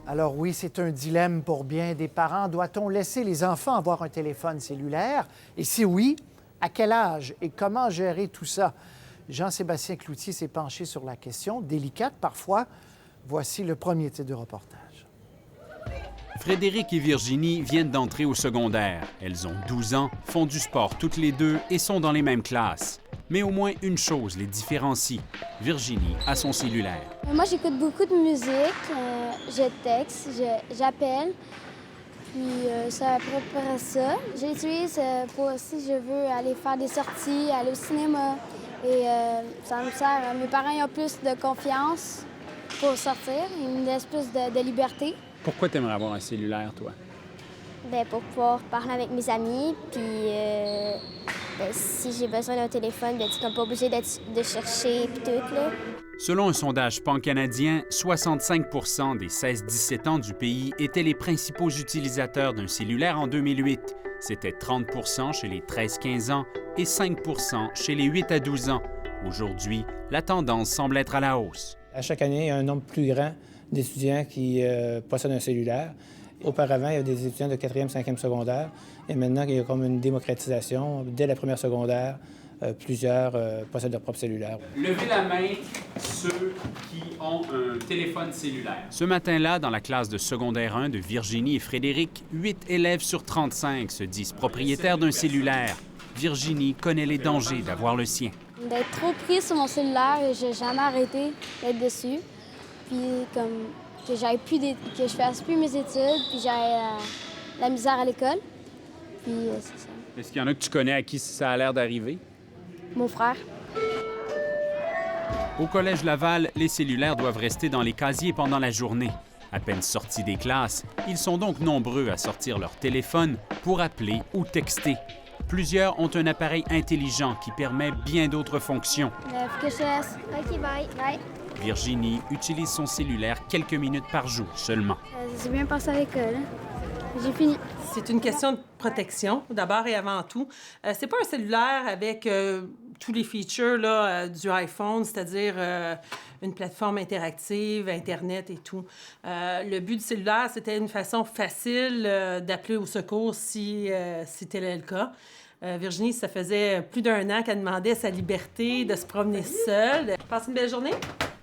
Alors oui, c'est un dilemme pour bien des parents. Doit-on laisser les enfants avoir un téléphone cellulaire? Et si oui, à quel âge et comment gérer tout ça? Jean-Sébastien Cloutier s'est penché sur la question, délicate parfois. Voici le premier titre de reportage. Frédéric et Virginie viennent d'entrer au secondaire. Elles ont 12 ans, font du sport toutes les deux et sont dans les mêmes classes. Mais au moins une chose les différencie. Virginie a son cellulaire. Moi, j'écoute beaucoup de musique. Je texte, j'appelle. Puis c'est à peu près ça. Je l'utilise pour si je veux aller faire des sorties, aller au cinéma. Et ça me sert. Mes parents ils ont plus de confiance pour sortir. Ils me laissent plus de liberté. Pourquoi tu aimerais avoir un cellulaire, toi? Bien, pour pouvoir parler avec mes amis. Puis si j'ai besoin d'un téléphone, bien, tu n'es pas obligé de chercher puis tout, là. Selon un sondage pan-canadien, 65 des 16-17 ans du pays étaient les principaux utilisateurs d'un cellulaire en 2008. C'était 30 chez les 13-15 ans et 5 chez les 8 à 12 ans. Aujourd'hui, la tendance semble être à la hausse. À chaque année, il y a un nombre plus grand d'étudiants qui possèdent un cellulaire. Auparavant, il y avait des étudiants de 4e, 5e secondaire. Et maintenant, il y a comme une démocratisation. Dès la première secondaire, plusieurs possèdent leur propre cellulaire. Levez la main ceux qui ont un téléphone cellulaire. Ce matin-là, dans la classe de secondaire 1 de Virginie et Frédéric, 8 élèves sur 35 se disent propriétaires d'un cellulaire. Virginie connaît les dangers d'avoir le sien. D'être trop pris sur mon cellulaire et j'ai jamais arrêté d'être dessus. Puis comme que je fasse plus mes études, puis j'ai la misère à l'école. Puis c'est ça. Est-ce qu'il y en a que tu connais à qui ça a l'air d'arriver? Mon frère. Au Collège Laval, les cellulaires doivent rester dans les casiers pendant la journée. À peine sortis des classes, ils sont donc nombreux à sortir leur téléphone pour appeler ou texter. Plusieurs ont un appareil intelligent qui permet bien d'autres fonctions. Faut que je te laisse. OK, bye. Bye. Virginie utilise son cellulaire quelques minutes par jour seulement. J'ai bien passé à l'école. J'ai fini. C'est une question de protection, d'abord et avant tout. C'est pas un cellulaire avec tous les features là, du iPhone, c'est-à-dire une plateforme interactive, Internet et tout. Le but du cellulaire, c'était une façon facile d'appeler au secours si c'était le cas. Virginie, ça faisait plus d'1 an qu'elle demandait sa liberté de se promener seule. Passe une belle journée.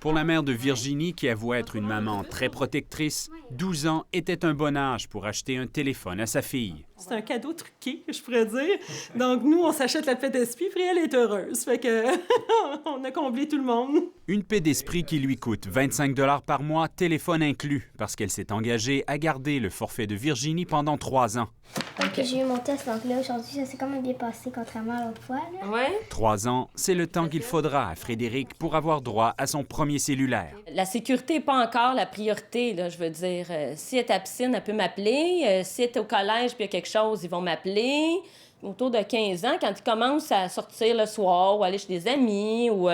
Pour la mère de Virginie, qui avoue être une maman très protectrice, 12 ans était un bon âge pour acheter un téléphone à sa fille. C'est un cadeau truqué, je pourrais dire. Donc, nous, on s'achète la paix d'esprit, puis elle est heureuse. Fait que on a comblé tout le monde. Une paix d'esprit qui lui coûte 25 $ par mois, téléphone inclus, parce qu'elle s'est engagée à garder le forfait de Virginie pendant 3 ans. Okay. J'ai eu mon test, donc là, aujourd'hui, ça s'est quand même bien passé, contrairement à l'autre fois. Là. Ouais. 3 ans, c'est le temps qu'il faudra à Frédéric pour avoir droit à son premier cellulaire. La sécurité n'est pas encore la priorité, là, je veux dire. Si elle est à la piscine, elle peut m'appeler. Si elle est au collège puis il y a quelque chose, ils vont m'appeler. Autour de 15 ans, quand ils commencent à sortir le soir ou aller chez des amis ou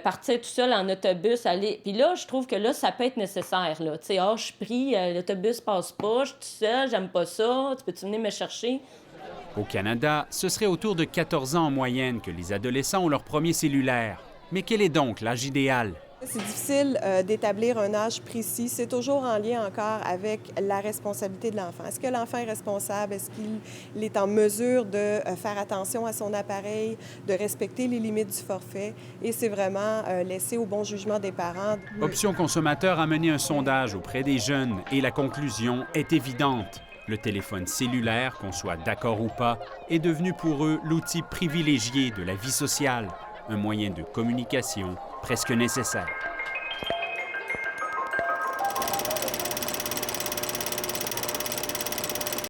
partir tout seul en autobus, aller... Puis là, je trouve que là, ça peut être nécessaire, là. Tu sais, je suis pris, l'autobus passe pas, je suis tout seul, j'aime pas ça, tu peux-tu venir me chercher? Au Canada, ce serait autour de 14 ans en moyenne que les adolescents ont leur premier cellulaire. Mais quel est donc l'âge idéal? C'est difficile d'établir un âge précis. C'est toujours en lien encore avec la responsabilité de l'enfant. Est-ce que l'enfant est responsable? Est-ce qu'il est en mesure de faire attention à son appareil, de respecter les limites du forfait? Et c'est vraiment laissé au bon jugement des parents. Option Consommateur a mené un sondage auprès des jeunes et la conclusion est évidente. Le téléphone cellulaire, qu'on soit d'accord ou pas, est devenu pour eux l'outil privilégié de la vie sociale, un moyen de communication presque nécessaire.